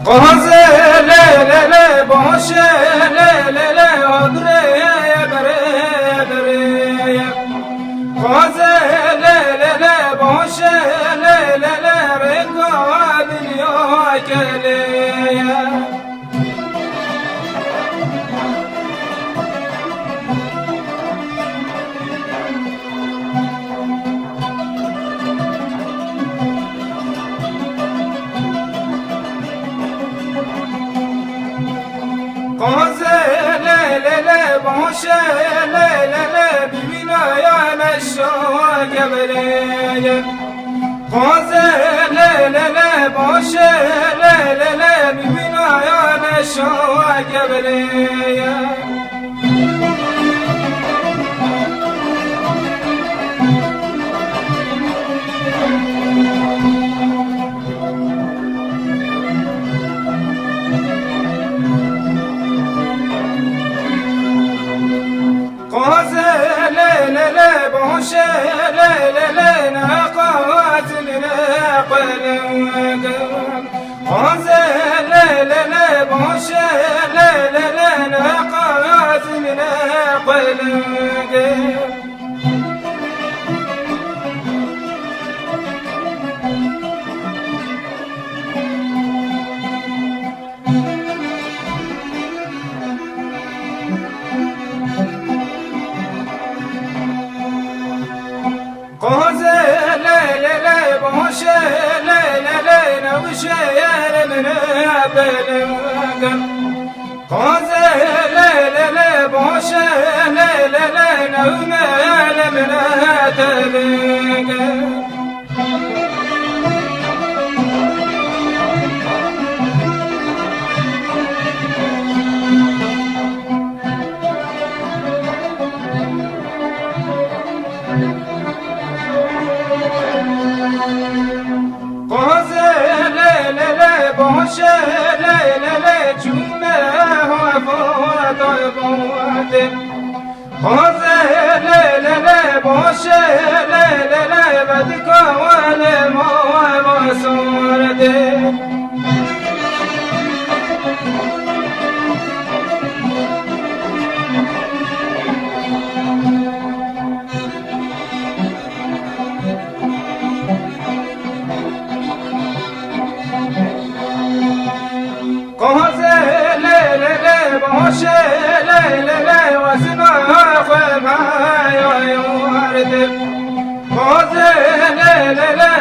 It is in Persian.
قازه ليلة بوشه ليلة أدري بري بري قازه ليلة بوشه ليلة رقاب اليوم كليه قازه ليلة بوشه ليلة ببنا يا مشوا قبلي قازه ليلة بوشه ليلة ببنا يا مشوا قبلي قازه ليلة بوشه ليلة ناقات ناقل قازه ليلة بوشه ليلة ناقات ناقل قازه ليلة بوشه ليلة نوشه من بلغ قازه ليلة بوشه ليلة نومه من تبغ بوشه ليلة جمعه وفوت وفوت قازه ليلة بوشه ليلة بدك والماء وصورته قازه ليلة بوشه ليلة وسمع خفايا يورد قازه ليلة